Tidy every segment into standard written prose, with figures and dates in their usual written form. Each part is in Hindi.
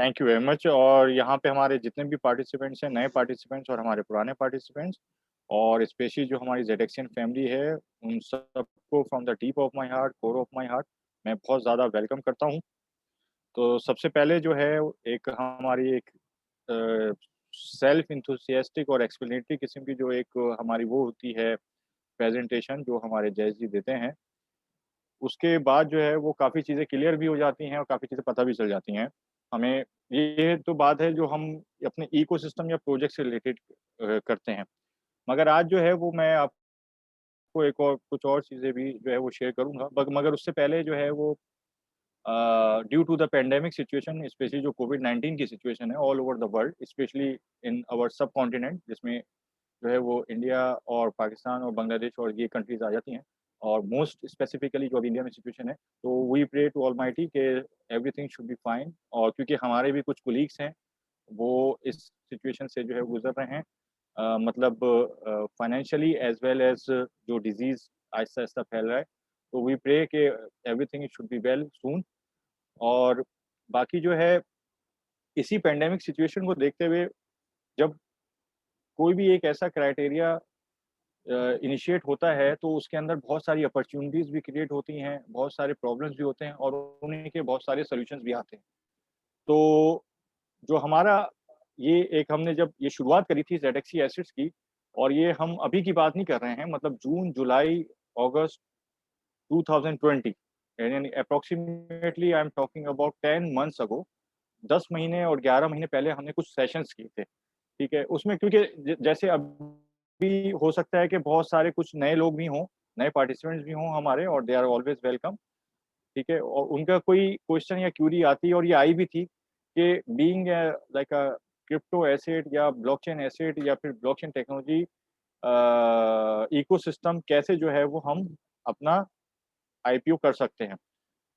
Thank you very much. और यहाँ पे हमारे जितने भी पार्टिसिपेंट्स हैं, नए पार्टिसिपेंट्स और हमारे पुराने पार्टिसिपेंट्स, और स्पेशली जो हमारी जेडेक्सियन फैमिली है, उन सबको from the deep of my heart, core of my heart, मैं बहुत ज़्यादा वेलकम करता हूँ। तो सबसे पहले जो है एक हमारी एक सेल्फ इंथुसियास्टिक और एक्सप्लेनेटरी किस्म की जो एक हमारी वो होती है प्रेजेंटेशन जो हमारे जज जी देते हैं, उसके बाद जो है वो काफ़ी चीज़ें क्लियर भी हो जाती हैं और काफ़ी चीज़ें पता भी चल जाती हैं हमें। ये तो बात है जो हम अपने इकोसिस्टम या प्रोजेक्ट से रिलेटेड करते हैं। मगर आज जो है वो मैं आपको एक और कुछ और चीज़ें भी जो है वो शेयर करूँगा। मगर उससे पहले जो है वो due to the pandemic situation, especially जो कोविड-19 की सिचुएशन है all over the world, especially in our subcontinent, जिसमें जो है वो इंडिया और पाकिस्तान और बांग्लादेश और ये कंट्रीज़ आ जाती हैं। और मोस्ट स्पेसिफिकली जो अभी इंडिया में सिचुएशन है, तो वी प्रे टू ऑलमाइटी कि एवरीथिंग शुड बी फाइन। और क्योंकि हमारे भी कुछ कोलीग्स हैं, वो इस सिचुएशन से जो है गुज़र रहे हैं, मतलब फाइनेंशियली एज़ वेल एज़ जो डिज़ीज़ आहिस्ता-आहिस्ता फैल रहा है। तो वी प्रे कि everything should be well soon. और बाकी जो है इसी पैंडेमिक सिचुएशन को देखते हुए, जब कोई भी एक ऐसा क्राइटेरिया इनिशिएट होता है, तो उसके अंदर बहुत सारी अपॉर्च्युनिटीज़ भी क्रिएट होती हैं, बहुत सारे प्रॉब्लम्स भी होते हैं और उन्हीं के बहुत सारे सॉल्यूशंस भी आते हैं। तो जो हमारा ये एक हमने जब ये शुरुआत करी थी ज़ेडेक्सी एसिड्स की, और ये हम अभी की बात नहीं कर रहे हैं, मतलब जून, जुलाई, अगस्त 2020, यानी approximately I am talking about 10 months ago. 10 महीने और 11 महीने पहले हमने कुछ सेशंस किए थे, ठीक है? उसमें क्योंकि जैसे अभी हो सकता है कि बहुत सारे कुछ नए लोग भी हों, नए पार्टिसिपेंट्स भी हों हमारे, और दे आर ऑलवेज़ वेलकम, ठीक है? और उनका कोई क्वेश्चन या क्वेरी आती है, और ये आई भी थी कि being like a crypto asset या ब्लॉकचेन एसेट या फिर ब्लॉकचेन टेक्नोलॉजी इकोसिस्टम कैसे जो है वो हम अपना आईपीओ कर सकते हैं?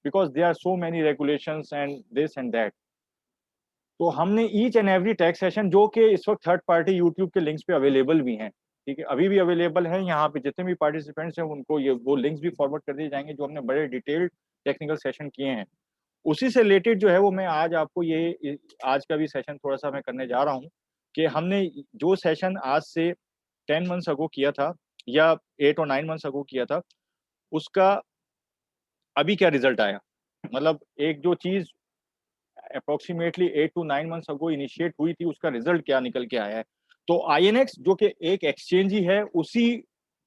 Because there are so many regulations and this and that. तो हमने each and every tech session, जो कि इस वक़्त थर्ड पार्टी यूट्यूब के लिंक्स पे अवेलेबल भी हैं, ठीक है? अभी भी अवेलेबल हैं, यहाँ पे जितने भी पार्टिसिपेंट्स हैं उनको ये वो लिंक्स भी फॉरवर्ड कर दिए जाएँगे, जो हमने बड़े डिटेल्ड टेक्निकल सेशन किए हैं। उसी से रिलेटेड जो है वो मैं आज आपको ये आज का भी सेशन थोड़ा-सा मैं करने जा रहा हूँ, कि हमने जो सेशन आज से 10 मंथ्स अगो किया था, या 8 और 9 मंथ्स अगो किया था, उसका अभी क्या रिज़ल्ट आया। मतलब एक जो चीज़ approximately 8 to 9 months ago initiate हुई थी, उसका रिजल्ट क्या निकल के आया है। तो आईएनएक्स जो कि एक एक्सचेंज ही है, उसी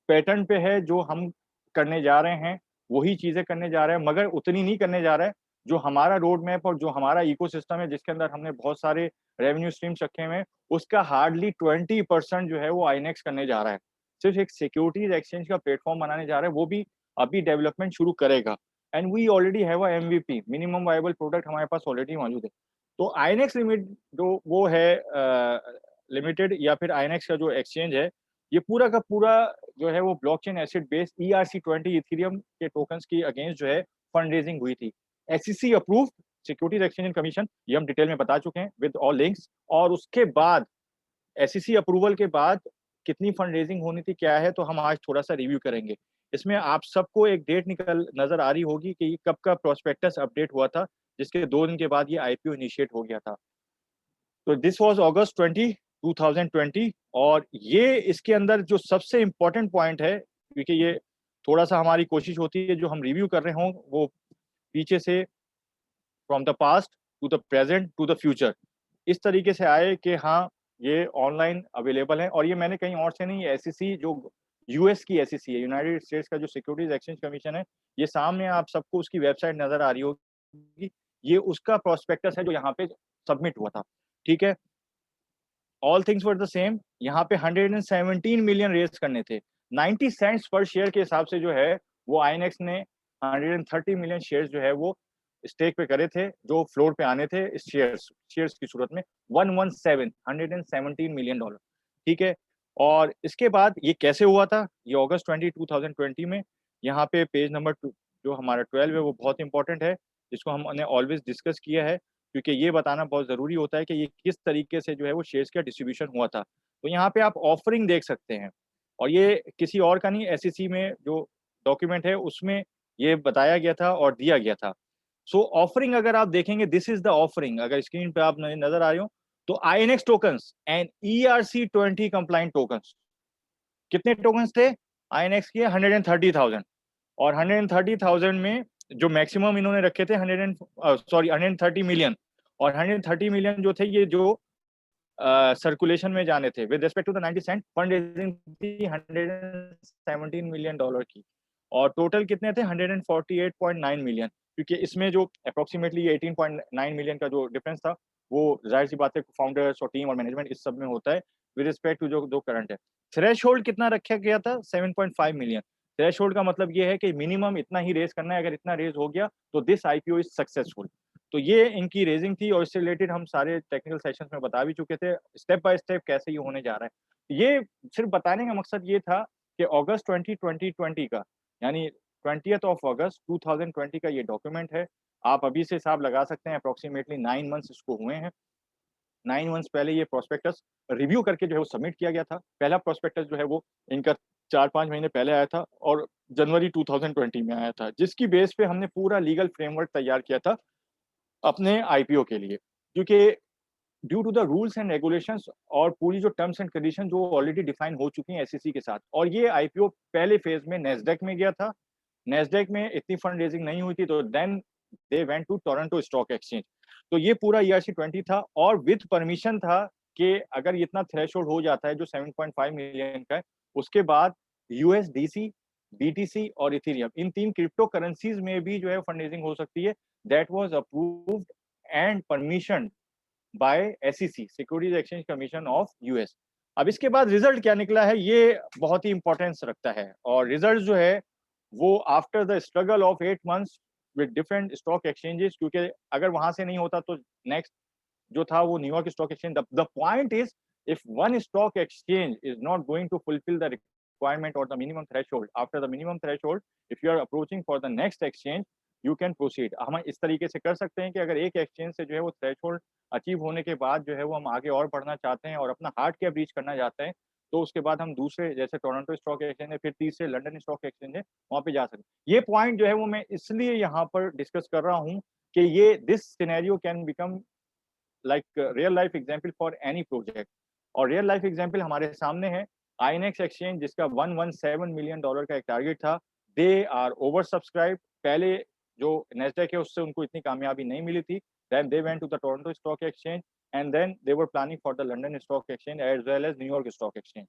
पैटर्न पे है जो हम करने जा रहे हैं, वही चीज़ें करने जा रहे हैं, मगर उतनी नहीं करने जा रहे हैं। जो हमारा रोड मैप और जो हमारा इकोसिस्टम है, जिसके अंदर हमने बहुत सारे रेवेन्यू स्ट्रीम्स रखे हुए हैं, उसका हार्डली 20% जो है वो आईएनएक्स करने जा रहा है। सिर्फ़ एक सिक्योरिटीज़ एक्सचेंज का प्लेटफ़ॉर्म बनाने जा रहा है, वो भी अभी डेवलपमेंट शुरू करेगा। And we already have a MVP, minimum viable product हमारे पास ऑलरेडी मौजूद है। तो आईएनएक्स लिमिट जो वो है लिमिटेड, या फिर आईएनएक्स का जो एक्सचेंज है, ये पूरा का पूरा जो है वो blockchain acid based ERC-20 Ethereum के टोकन्स की अगेंस्ट जो है फंड रेजिंग हुई थी। SEC approved, securities exchange and commission, ये हम डिटेल में बता चुके हैं विद ऑल लिंक्स। और उसके बाद एसईसी अप्रूवल के बाद कितनी फंड रेजिंग होनी थी, क्या है, तो हम आज थोड़ा-सा रिव्यू करेंगे। इसमें आप सबको एक डेट निकल नज़र आ रही होगी कि ये कब का प्रोस्पेक्टस अपडेट हुआ था, जिसके 2 दिन के बाद ये आईपीओ इनिशिएट हो गया था। तो दिस वाज़ अगस्त 20, 2020। और ये इसके अंदर जो सबसे इम्पोर्टेंट पॉइंट है, क्योंकि ये थोड़ा-सा हमारी कोशिश होती है जो हम रिव्यू कर रहे हों, वो पीछे से from the past to the present to the future, इस तरीके से आए कि हाँ, ये ऑनलाइन अवेलेबल है। और ये मैंने कहीं और से नहीं, एसईसी जो यूएस की एसईसी है, यूनाइटेड स्टेट्स का जो सिक्योरिटीज़ एक्सचेंज कमीशन है, ये सामने आप सबको उसकी वेबसाइट नज़र आ रही होगी। ये उसका प्रोस्पेक्टस है जो यहाँ पे सबमिट हुआ था, ठीक है? All things were the same, यहाँ पे 117 मिलियन रेज़ करने थे। 90 सेंट्स पर शेयर के हिसाब से जो है, वो आईएनएक्स ने 130 मिलियन शेयर्स जो है वो स्टेक पे करे थे, जो फ्लोर पे आने थे इस शेयर्स शेयर्स की सूरत में 117 मिलियन डॉलर, ठीक है? और इसके बाद ये कैसे हुआ था? ये अगस्त 20, 2020 में, यहाँ पे पेज नंबर 2 जो हमारा 12 है, वो बहुत इंपॉर्टेंट है, जिसको हमने ऑलवेज़ डिस्कस किया है, क्योंकि ये बताना बहुत ज़रूरी होता है कि ये किस तरीके से जो है वो शेयर्स का डिस्ट्रीब्यूशन हुआ था। तो यहाँ पे आप ऑफरिंग देख सकते हैं, और ये किसी और का नहीं, एसईसी में जो डॉक्यूमेंट है उसमें ये बताया गया था और दिया गया था। सो ऑफरिंग अगर आप देखेंगे, दिस इज द ऑफरिंग, अगर स्क्रीन पे आप नजर आ रहे हो तो INX tokens and ERC-20 compliant tokens, कितने टोकन्स थे INX के? 130,000। और 130,000 में जो मैक्सिमम इन्होंने रखे थे 130 मिलियन, और 130 मिलियन जो थे ये जो सर्कुलेशन में जाने थे with respect to the 90 cent, fund raising थी 117 मिलियन डॉलर की, और टोटल कितने थे 148.9 मिलियन, क्योंकि इसमें जो अप्रोक्सीमेटली 18.9 मिलियन का जो डिफरेंस था वो जाहिर सी बात है फाउंडर्स और टीम और मैनेजमेंट इस सब में होता है विद रिस्पेक्ट टू जो जो करंट है। थ्रेशोल्ड कितना रखा गया था? 7.5 मिलियन। थ्रेशोल्ड का मतलब ये है कि मिनिमम इतना ही रेज करना है, अगर इतना रेज हो गया तो दिस IPO इज सक्सेसफुल। तो ये इनकी रेजिंग थी, और इससे रिलेटेड हम सारे टेक्निकल सेशंस में बता भी चुके थे स्टेप बाय स्टेप कैसे ये होने जा रहा है। ये सिर्फ बताने का मकसद ये था कि अगस्त 2020 का, यानी 20th of August 2020 का ये डॉक्यूमेंट है। आप अभी से हिसाब लगा सकते हैं अप्रोक्सीमेटली 9 मंथ्स इसको हुए हैं। 9 मंथ्स पहले ये प्रोस्पेक्टस रिव्यू करके जो है वो सबमिट किया गया था। पहला प्रोस्पेक्टस जो है वो इनका 4-5 महीने पहले आया था और जनवरी 2020 में आया था, जिसकी बेस पे हमने पूरा लीगल फ्रेमवर्क तैयार किया था अपने IPO के लिए। क्योंकि due to the rules and regulations और पूरी जो टर्म्स एंड कंडीशन जो ऑलरेडी डिफाइन हो चुकी हैं SEC के साथ, और ये IPO पहले फेज में नेस्डेक में गया था। नेस्डेक में इतनी फंड रेजिंग नहीं हुई थी, तो then they went to Toronto stock exchange. तो ये पूरा ERC-20 था, और विद परमिशन था कि अगर इतना थ्रेशोल्ड हो जाता है जो 7.5 मिलियन का है, उसके बाद USDC, BTC और इथेरियम, इन 3 क्रिप्टो करेंसीज में भी जो है फंड रेजिंग हो सकती है। That was approved and permission by SEC, securities exchange commission of US। अब इसके बाद रिजल्ट क्या निकला है ये बहुत ही इंपॉर्टेंस रखता है, और रिजल्ट जो है वो after the struggle of 8 months with different stock exchanges, क्योंकि अगर वहां से नहीं होता तो नेक्स्ट जो था वो New York stock exchange. The point is, if one stock exchange is not going to fulfil the requirement or the minimum threshold, after the minimum threshold, if you are approaching for the next exchange, you can proceed। हम इस तरीके से कर सकते हैं कि अगर एक एक्सचेंज से जो है वो थ्रेशोल्ड अचीव होने के बाद जो है वो हम आगे और बढ़ना चाहते हैं और अपना हार्ड कैप रीच करना चाहते हैं, तो उसके बाद हम दूसरे जैसे टोरंटो स्टॉक एक्सचेंज है, फिर तीसरे लंदन स्टॉक एक्सचेंज है, वहां पे जा सकते हैं। ये पॉइंट जो है वो मैं इसलिए यहाँ पर डिस्कस कर रहा हूँ कि ये this scenario can become like real life example for any project, और रियल लाइफ एग्जाम्पल हमारे सामने है। INX एक्सचेंज जिसका 117 मिलियन डॉलर का एक टारगेट था, दे आर ओवर सब्सक्राइब। पहले जो नेस्डेक है उससे उनको इतनी कामयाबी नहीं मिली थी, then they went to the Toronto stock exchange and then they were planning for the London stock exchange as well as New York stock exchange.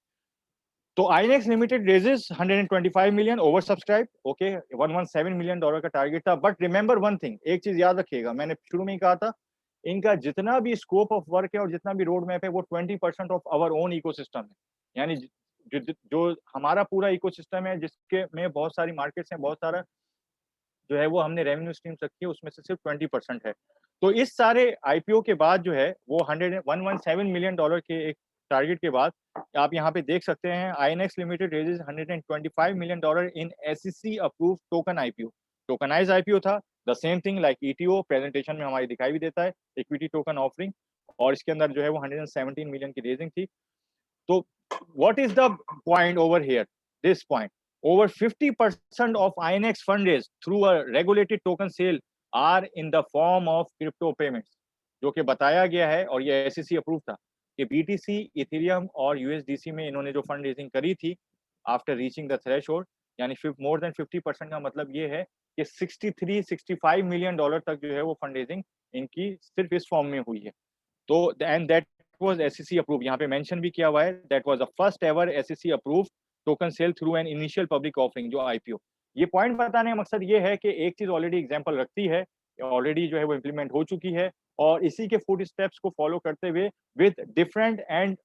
तो INX limited raises 125 million over subscribe, okay, 117 million dollar का टारगेट था। बट रिमेंबर वन थिंग, एक चीज याद रखिएगा, मैंने शुरू में ही कहा था इनका जितना भी स्कोप ऑफ वर्क है और जितना भी रोड मैप है वो 20% ऑफ आवर ओन इकोसिस्टम है। यानी जो हमारा पूरा इकोसिस्टम है जिसके में बहुत सारी मार्केट्स हैं, बहुत सारा जो है वो हमने रेवेन्यू स्ट्रीम्स रखी है, उसमें से सिर्फ 20% है। तो इस सारे IPO के बाद जो है वो 117 मिलियन डॉलर के एक टारगेट के बाद आप यहाँ पे देख सकते हैं INX limited raises 125 million dollar in SEC approved token IPO। Tokenise IPO था, the same thing like ETO, presentation में हमारी दिखाई भी देता है, इक्विटी टोकन ऑफरिंग, और इसके अंदर जो है वो 117 मिलियन की रेजिंग थी। तो what is the point over here? This point, over 50% of INX fundraise through a regulated token sale are in the form of crypto payments, जो कि बताया गया है और ये SEC अप्रूव था कि BTC, इथेरियम और USDC में इन्होंने जो फंड रेजिंग करी थी आफ्टर रीचिंग द थ्रेशोल्ड, यानी मोर देन 50% का मतलब ये है कि 63-65 मिलियन डॉलर तक जो है वो फंड रेजिंग इनकी सिर्फ इस फॉर्म में हुई है। तो and that was SEC approved, यहाँ पे मेंशन भी किया हुआ है, that was the first ever SEC approved token sale through an initial public offering, जो IPO। ये पॉइंट बताने का मकसद ये है कि एक चीज ऑलरेडी एग्जांपल रखती है, ऑलरेडी जो है वो इम्प्लीमेंट हो चुकी है, और इसी के फुट स्टेप्स को फॉलो करते हुए with different and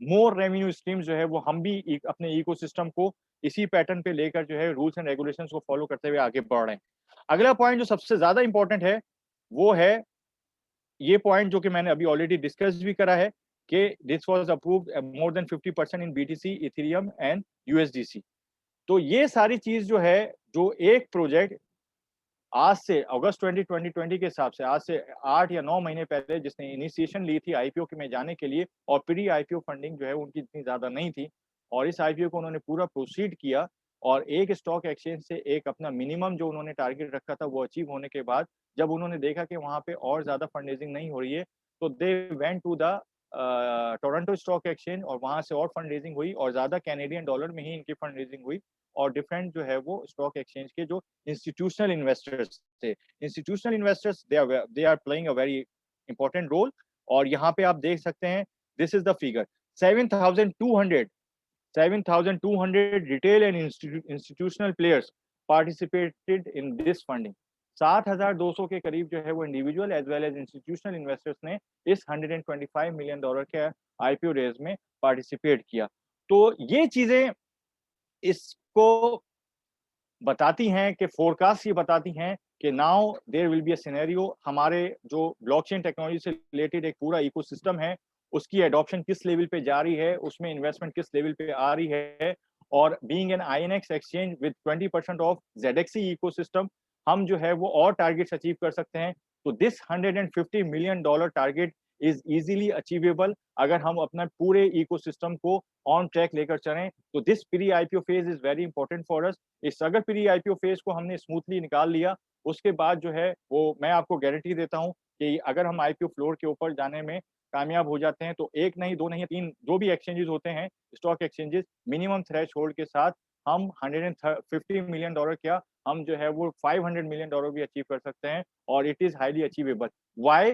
more revenue streams जो है वो हम भी अपने इकोसिस्टम को इसी पैटर्न पे लेकर जो है रूल्स एंड रेगुलेशंस को फॉलो करते हुए आगे बढ़ रहे हैं। अगला पॉइंट जो सबसे ज्यादा इंपॉर्टेंट है वो है ये पॉइंट जो कि मैंने अभी ऑलरेडी डिस्कस भी करा है कि this was approved more than 50% in BTC, Ethereum and USDC। तो ये सारी चीज जो है, जो एक प्रोजेक्ट आज से अगस्त 2020 के हिसाब से आज से 8 या 9 महीने पहले जिसने इनिशिएशन ली थी IPO के में जाने के लिए, और प्री IPO फंडिंग जो है उनकी इतनी ज्यादा नहीं थी, और इस IPO को उन्होंने पूरा प्रोसीड किया, और एक स्टॉक एक्सचेंज से एक अपना मिनिमम जो उन्होंने टारगेट रखा था वो अचीव होने के बाद जब उन्होंने देखा कि वहाँ पे और ज़्यादा फंड रेजिंग नहीं हो रही है, तो they went to the Toronto stock exchange और वहाँ से और फंड रेजिंग हुई और ज़्यादा कैनेडियन डॉलर में ही इनकी फंड रेजिंग हुई और डिफरेंट जो है वो स्टॉक एक्सचेंज के जो इंस्टीट्यूशनल इन्वेस्टर्स थे, institutional investors they are playing a very important role. और यहाँ पे आप देख सकते हैं, this is the figure 7,200 retail and institutional players participated in this funding। 7,200 के करीब जो है वो individual as well as institutional investors ने इस $125 मिलियन के आईपीओ रेज में पार्टिसिपेट किया। तो ये चीजें इसको बताती हैं कि फोरकास्ट ये बताती हैं कि now there will be a scenario, हमारे जो ब्लॉकचेन टेक्नोलॉजी से रिलेटेड एक पूरा इकोसिस्टम है उसकी एडॉप्शन किस लेवल पे जा रही है, उसमें इन्वेस्टमेंट किस लेवल पे आ रही है। और being an INX exchange with 20% of जेडएक्सी इकोसिस्टम हम जो है वो और टारगेट्स अचीव कर सकते हैं। तो this $150 million target is easily achievable अगर हम अपना पूरे इकोसिस्टम को ऑन ट्रैक लेकर चलें। तो this pre IPO phase is very important for us. इस अगर प्री आईपीओ फेज को हमने स्मूथली निकाल लिया, उसके बाद जो है वो मैं आपको गारंटी देता हूं कि अगर हम आईपीओ फ्लोर के ऊपर जाने में कामयाब हो जाते हैं तो एक नहीं, दो नहीं, तीन जो भी एक्सचेंजेस होते हैं stock exchanges, minimum threshold के साथ हम $150 मिलियन क्या, हम जो है वो $500 मिलियन भी अचीव कर सकते हैं और it is highly achievable. Why,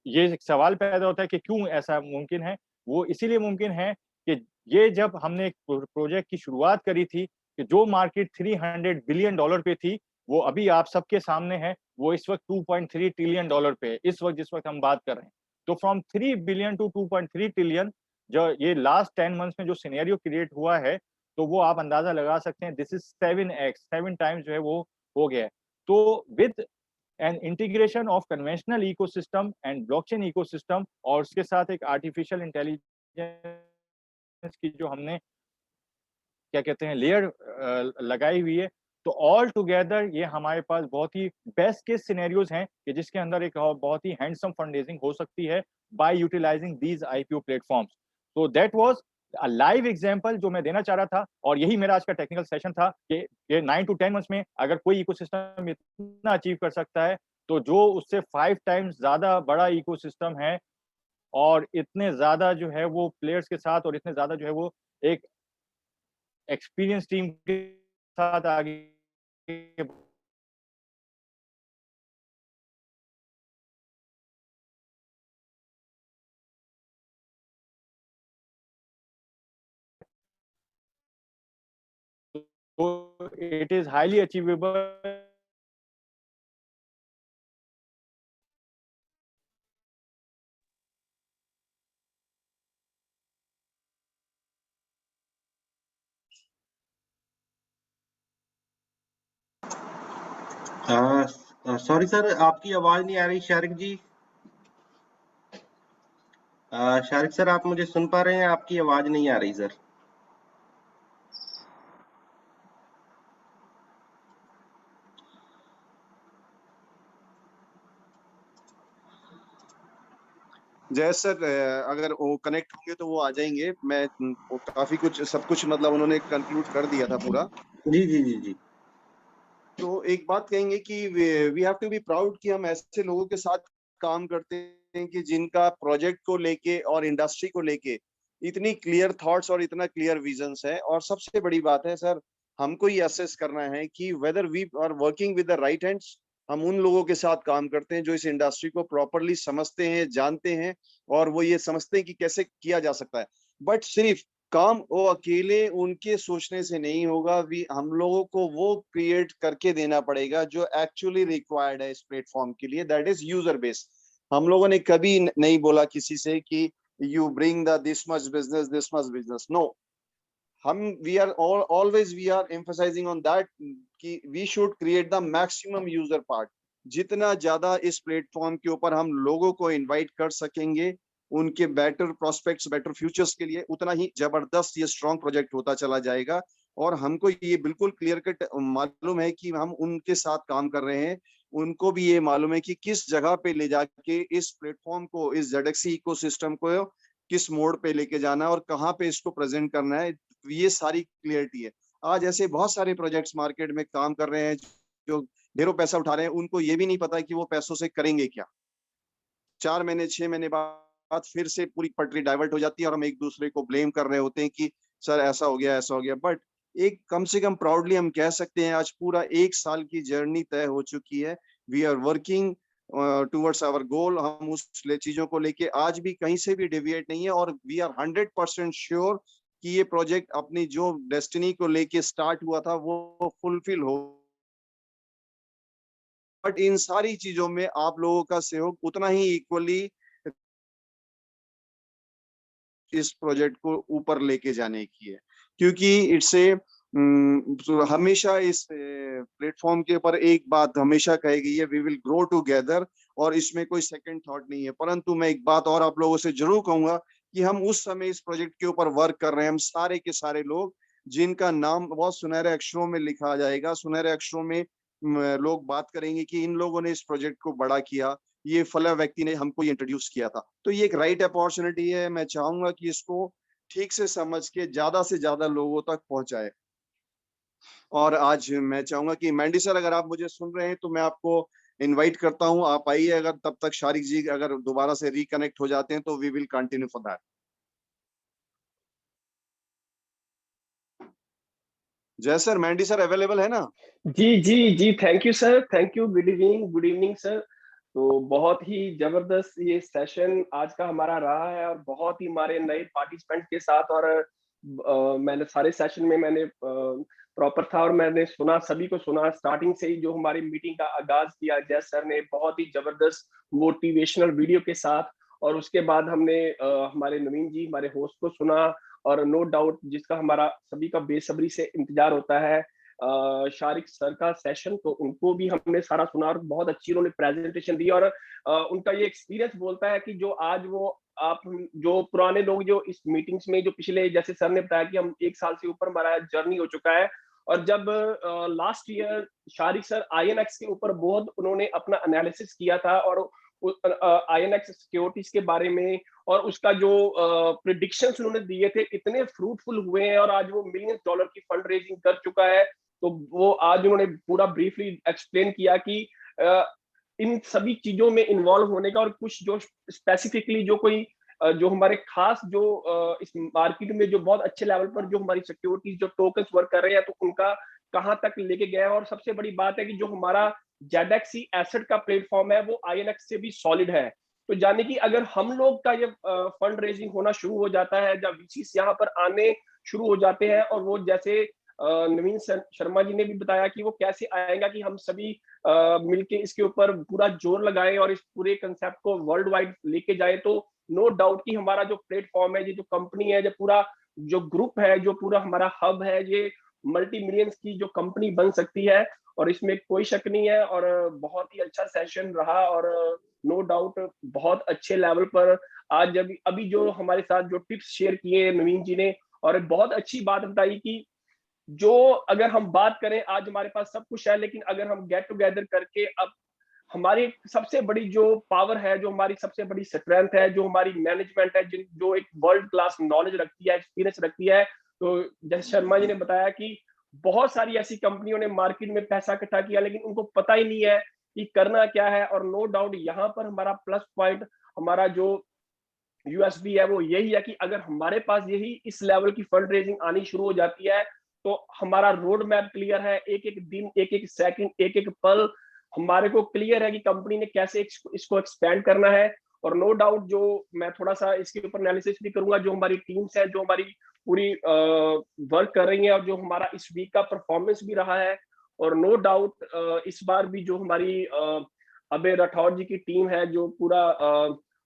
ये एक सवाल पैदा होता है कि क्यों ऐसा मुमकिन है। वो इसीलिए मुमकिन है कि ये जब हमने एक प्रोजेक्ट की शुरुआत करी थी कि जो मार्केट $300 बिलियन पे थी, वो अभी आप सबके सामने है, वो इस वक्त $2.3 ट्रिलियन पे है, इस वक्त जिस वक्त हम बात कर रहे हैं। तो फ्रॉम 3 बिलियन टू 2.3 ट्रिलियन जो ये लास्ट 10 मंथ्स में जो सिनेरियो क्रिएट हुआ है, तो वो आप अंदाजा लगा सकते हैं, दिस इज 7x, 7 टाइम्स जो है वो हो गया है। तो with and integration of conventional ecosystem and blockchain ecosystem और उसके साथ एक आर्टिफिशियल इंटेलिजेंस की जो हमने क्या कहते हैं लेयर लगाई हुई है, तो ऑल टुगेदर ये हमारे पास बहुत ही बेस्ट केस सिनेरियोज हैं कि जिसके अंदर एक बहुत ही हैंडसम फंड हो सकती है by utilizing these IPO platforms. तो that was a live example जो मैं देना चाह रहा था और यही मेरा आज का टेक्निकल सेशन था कि ये 9 टू 10 मंथ्स में अगर कोई इकोसिस्टम इतना अचीव कर सकता है, तो जो उससे 5 टाइम्स ज्यादा बड़ा इकोसिस्टम है और इतने ज्यादा जो है वो प्लेयर्स के साथ और इतने ज्यादा जो है वो एक एक्सपीरियंस टीम के साथ आगे तो it is highly achievable. Sorry sir, आपकी आवाज नहीं आ रही शारिक जी। शारिक सर, आप मुझे सुन पा रहे हैं? आपकी आवाज नहीं आ रही सर। जय सर, अगर वो कनेक्ट होंगे तो वो आ जाएंगे। मैं वो काफी कुछ सब कुछ मतलब उन्होंने कंक्लूड कर दिया था पूरा। जी जी जी जी। तो एक बात कहेंगे कि we have to be proud कि हम ऐसे लोगों के साथ काम करते हैं कि जिनका प्रोजेक्ट को लेके और इंडस्ट्री को लेके इतनी क्लियर थॉट्स और इतना क्लियर विजन्स है। और सबसे बड़ी बात है सर, हमको ये असेस करना है कि whether we are working with the right hands, हम उन लोगों के साथ काम करते हैं जो इस इंडस्ट्री को प्रॉपरली समझते हैं, जानते हैं और वो ये समझते हैं कि कैसे किया जा सकता है। बट सिर्फ काम वो अकेले उनके सोचने से नहीं होगा, भी हम लोगों को वो क्रिएट करके देना पड़ेगा जो एक्चुअली रिक्वायर्ड है इस प्लेटफॉर्म के लिए, दैट इज यूजर बेस। हम लोगों ने कभी नहीं बोला किसी से कि you bring the this much business, no. हम we are always we are emphasizing on that कि we should create the maximum user part. जितना ज्यादा इस प्लेटफॉर्म के ऊपर हम लोगों को इनवाइट कर सकेंगे उनके बेटर प्रोस्पेक्ट्स, बेटर फ्यूचर्स के लिए, उतना ही जबरदस्त ये स्ट्रॉन्ग प्रोजेक्ट होता चला जाएगा। और हमको ये बिल्कुल क्लियर कट मालूम है कि हम उनके साथ काम कर रहे हैं। उनको भी ये मालूम है कि किस जगह पे ले जाके इस प्लेटफॉर्म को, इस जेडएक्सी इकोसिस्टम को किस मोड पे लेके जाना है और कहाँ पे इसको प्रेजेंट करना है, ये सारी क्लियरिटी है। आज ऐसे बहुत सारे प्रोजेक्ट्स मार्केट में काम कर रहे हैं जो ढेरों पैसा उठा रहे हैं, उनको ये भी नहीं पता कि वो पैसों से करेंगे क्या। 4 महीने 6 महीने बाद फिर से पूरी पटरी डाइवर्ट हो जाती है और हम एक दूसरे को ब्लेम कर रहे होते हैं कि सर ऐसा हो गया, ऐसा हो गया। बट एक कम से कम प्राउडली हम कह सकते हैं आज पूरा 1 साल की जर्नी तय हो चुकी है। We are working towards our goal. हम उस चीजों को लेके आज भी कहीं से भी डेविएट नहीं है और वी आर 100% श्योर कि ये प्रोजेक्ट अपनी जो डेस्टिनी को लेके स्टार्ट हुआ था वो फुलफिल हो। बट इन सारी चीजों में आप लोगों का सहयोग उतना ही इक्वली इस प्रोजेक्ट को ऊपर लेके जाने की है, क्योंकि इससे हमेशा इस प्लेटफॉर्म के ऊपर एक बात हमेशा कही गई है, वी विल ग्रो टुगेदर, और इसमें कोई सेकंड थॉट नहीं है। परंतु मैं एक बात और आप लोगों से जरूर कहूंगा कि हम उस समय इस प्रोजेक्ट के ऊपर वर्क कर रहे हैं, हम सारे के सारे लोग जिनका नाम बहुत सुनहरे अक्षरों में लिखा जाएगा, सुनहरे अक्षरों में लोग बात करेंगे कि इन लोगों ने इस प्रोजेक्ट को बड़ा किया, ये फला व्यक्ति ने हमको इंट्रोड्यूस किया था। तो ये एक राइट अपॉर्चुनिटी है, मैं चाहूंगा कि इसको ठीक से समझ के ज्यादा से ज्यादा लोगों तक पहुंचाए। और आज मैं चाहूंगा कि मैंडी सर अगर आप मुझे सुन रहे हैं तो मैं आपको इनवाइट करता हूं, आप आइए। अगर तब तक शारिक जी अगर दोबारा से रिकनेक्ट हो जाते हैं तो we will continue for that. Jai sir, Mandy sir available है ना? जी जी जी, thank you sir, thank you. Good evening sir. तो बहुत ही जबरदस्त ये सेशन आज का हमारा रहा है और बहुत ही हमारे नए पार्टिसिपेंट के साथ। और मैंने सारे सेशन में मैंने प्रॉपर था और मैंने सुना, सभी को सुना स्टार्टिंग से ही। जो हमारी मीटिंग का आगाज किया जय सर ने बहुत ही जबरदस्त मोटिवेशनल वीडियो के साथ, और उसके बाद हमने हमारे नवीन जी हमारे होस्ट को सुना। और नो डाउट जिसका हमारा सभी का बेसब्री से इंतजार होता है शारिक सर का सेशन, तो उनको भी हमने सारा सुना और बहुत अच्छी उन्होंने प्रेजेंटेशन दी। और उनका ये एक्सपीरियंस बोलता है कि जो आज वो आप जो पुराने लोग जो इस मीटिंग्स में जो पिछले, जैसे सर ने बताया कि हम 1 साल से ऊपर हमारा जर्नी हो चुका है। और जब last year Shariq sir INX के ऊपर बहुत उन्होंने अपना एनालिसिस किया था और आईएनएक्स सिक्योरिटीज के बारे में, और उसका जो प्रिडिक्शंस उन्होंने दिए थे इतने फ्रूटफुल हुए हैं और आज वो मिलियन डॉलर की फंड रेजिंग कर चुका है। तो वो आज उन्होंने पूरा ब्रीफली एक्सप्लेन किया कि इन सभी चीजों में इन्वॉल्व होने का, और कुछ जो स्पेसिफिकली जो कोई जो हमारे खास जो इस मार्केट में जो बहुत अच्छे लेवल पर जो हमारी सिक्योरिटीज जो टोकन्स वर्क कर रहे हैं, तो उनका कहां तक लेके गया है। और सबसे बड़ी बात है कि जो हमारा जेडएक्सी एसेट का प्लेटफॉर्म है वो आईएनएक्स से भी सॉलिड है। तो जाने कि अगर हम लोग का ये फंड रेजिंग होना शुरू हो जाता है, जब वीसीस यहाँ पर आने शुरू हो जाते हैं, और वो जैसे नवीन शर्मा जी ने भी बताया कि वो कैसे आएगा कि हम सभी मिलके इसके ऊपर पूरा जोर लगाएं और इस पूरे कंसेप्ट को वर्ल्ड वाइड लेके जाए, तो नो डाउट कि हमारा जो प्लेटफॉर्म है, ये जो कंपनी है, जो पूरा जो ग्रुप है, जो पूरा हमारा हब है, ये मल्टी मिलियंस की जो कंपनी बन सकती है। और इसमें कोई शक नहीं है। और बहुत ही अच्छा सेशन रहा और नो डाउट बहुत अच्छे लेवल पर आज अभी जो हमारे साथ जो टिप्स शेयर किए नवीन जी ने, और बहुत अच्छी बात बताई कि जो अगर हम बात करें आज हमारे पास सब कुछ है, लेकिन अगर हम गेट टुगेदर करके अब हमारी सबसे बड़ी जो पावर है, जो हमारी सबसे बड़ी स्ट्रेंथ है, जो हमारी मैनेजमेंट है, जो एक वर्ल्ड क्लास नॉलेज रखती है, एक्सपीरियंस रखती है। तो जैसे शर्मा जी ने बताया कि बहुत सारी ऐसी कंपनियों ने मार्केट में पैसा इकट्ठा किया लेकिन उनको पता ही नहीं है कि करना क्या है। और नो डाउट यहाँ पर हमारा प्लस पॉइंट, हमारा जो यूएसबी है वो यही है कि अगर हमारे पास यही इस लेवल की फंड रेजिंग आनी शुरू हो जाती है, तो हमारा रोड मैप क्लियर है। एक एक दिन, एक एक सेकंड, एक एक पल हमारे को क्लियर है कि कंपनी ने कैसे इसको एक्सपेंड करना है। और नो डाउट जो मैं थोड़ा सा इसके ऊपर एनालिसिस भी करूंगा, जो हमारी टीम्स है, जो हमारी पूरी वर्क कर रही है, और जो हमारा इस वीक का परफॉर्मेंस भी रहा है। और नो डाउट इस बार भी जो हमारी अबे राठौर जी की टीम है, जो पूरा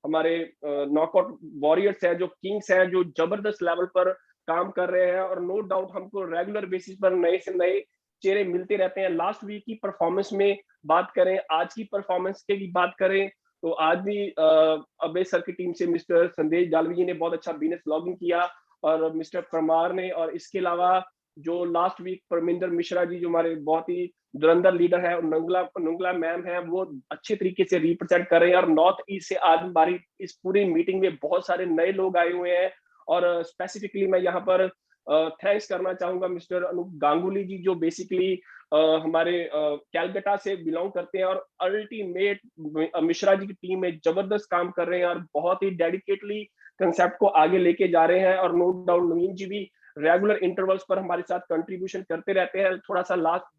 हमारे नॉकआउट वॉरियर्स है, जो किंग्स हैं, जो जबरदस्त लेवल पर काम कर रहे हैं। और नो डाउट हमको रेगुलर बेसिस पर नए से नए चेहरे मिलते रहते हैं। लास्ट वीक की परफॉर्मेंस में बात करें, आज की परफॉर्मेंस की बात करें, तो आज भी अबे सर की टीम से मिस्टर संदेश जालवी जी ने बहुत अच्छा बिजनेस लॉगिंग किया, और मिस्टर परमार ने, और इसके अलावा जो लास्ट वीक परमिंदर मिश्रा जी जो हमारे बहुत ही धुरंधर लीडर है, और नुंगला मैम है, वो अच्छे तरीके से रिप्रेजेंट कर रहे हैं। और नॉर्थ ईस्ट से आज हमारी इस पूरी मीटिंग में बहुत सारे नए लोग आए हुए हैं। और स्पेसिफिकली मैं यहाँ पर थैंक्स करना चाहूंगा मिस्टर अनूप गांगुली जी, जो बेसिकली हमारे कैलकाटा से बिलोंग करते हैं और अल्टीमेट मिश्रा जी की टीम में जबरदस्त काम कर रहे हैं और बहुत ही डेडिकेटली कंसेप्ट को आगे लेके जा रहे हैं। और नो डाउट नवीन जी भी रेगुलर इंटरवल्स पर हमारे साथ कंट्रीब्यूशन करते रहते हैं। थोड़ा सा लास्ट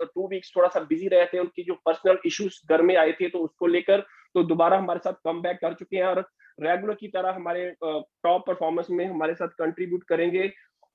2 वीक्स थोड़ा सा बिजी रहे थे, उनकी जो पर्सनल इश्यूज घर में आए थे तो उसको लेकर, तो दोबारा हमारे साथ कम बैक कर चुके हैं और रेगुलर की तरह हमारे टॉप परफॉर्मेंस में हमारे साथ कंट्रीब्यूट करेंगे।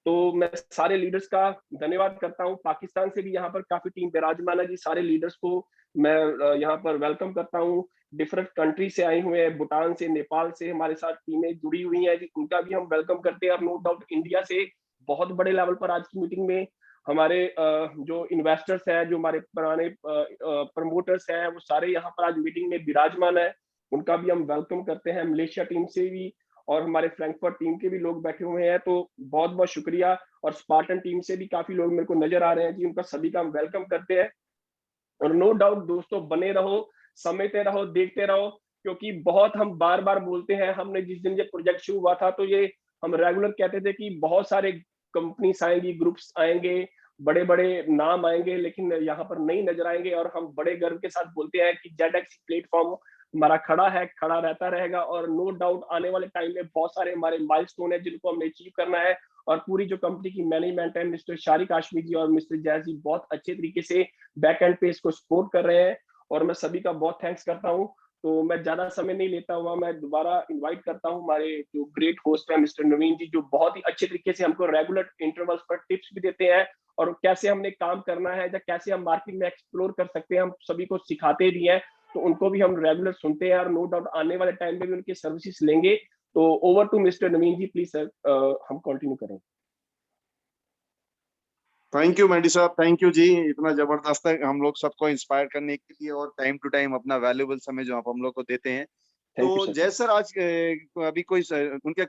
तो मैं सारे लीडर्स का धन्यवाद करता हूं। पाकिस्तान से भी यहाँ पर काफी टीम विराजमान है जी। सारे लीडर्स को मैं यहाँ पर वेलकम करता हूँ। डिफरेंट कंट्री से आए हुए हैं, भूटान से, नेपाल से हमारे साथ टीमें जुड़ी हुई हैं जी, उनका भी हम वेलकम करते हैं। और नो डाउट इंडिया से बहुत बड़े लेवल पर आज की मीटिंग में हमारे जो इन्वेस्टर्स हैं, जो हमारे पुराने प्रमोटर्स हैं, वो सारे यहाँ पर आज मीटिंग में विराजमान है, उनका भी हम वेलकम करते हैं। मलेशिया टीम से भी और हमारे फ्रैंकफर्ट टीम के भी लोग बैठे हुए हैं, तो बहुत बहुत शुक्रिया। और स्पार्टन टीम से भी काफी लोग मेरे को नजर आ रहे हैं जी, उनका सभी का हम वेलकम करते हैं। और नो डाउट दोस्तों, बने रहो, समझते रहो, देखते रहो, क्योंकि बहुत हम बार बार बोलते हैं। हमने जिस दिन ये प्रोजेक्ट शुरू हुआ था तो ये हम रेगुलर कहते थे कि बहुत सारे कंपनीज आएंगी, ग्रुप्स आएंगे, बड़े बड़े नाम आएंगे, लेकिन यहाँ पर नहीं नजर आएंगे। और हम बड़े गर्व के साथ बोलते हैं कि ZX प्लेटफॉर्म हमारा खड़ा है, खड़ा रहता रहेगा। और नो डाउट आने वाले टाइम में बहुत सारे हमारे माइलस्टोन है जिनको हमें अचीव करना है। और पूरी जो कंपनी की मैनेजमेंट है, मिस्टर शारिक हाशमी जी और मिस्टर जैज जी बहुत अच्छे तरीके से बैक एंड पे इसको सपोर्ट कर रहे हैं और मैं सभी का बहुत थैंक्स करता हूं। तो मैं ज्यादा समय नहीं लेता हुआ, मैं दोबारा इनवाइट करता हूं हमारे जो ग्रेट होस्ट है मिस्टर नवीन जी, जो बहुत ही अच्छे तरीके से हमको रेगुलर इंटरवल्स पर टिप्स भी देते हैं और कैसे हमने काम करना है या कैसे हम मार्केट में एक्सप्लोर कर सकते हैं, हम सभी को सिखाते भी हैं। तो उनको भी हम रेगुलर सुनते हैं और नो डाउट आने वाले टाइम में भी उनकी सर्विसेज लेंगे। तो over to mister Naveen ji, please sir, हम कंटिन्यू करें। थैंक यू मेंडी साहब, थैंक यू जी। इतना जबरदस्त है हम लोग सबको इंस्पायर करने के लिए और टाइम टू टाइम अपना वैल्यूएबल समय जो आप हम लोग को देते हैं। थैंक यू तो सर। जय सर, आज अभी कोई उनके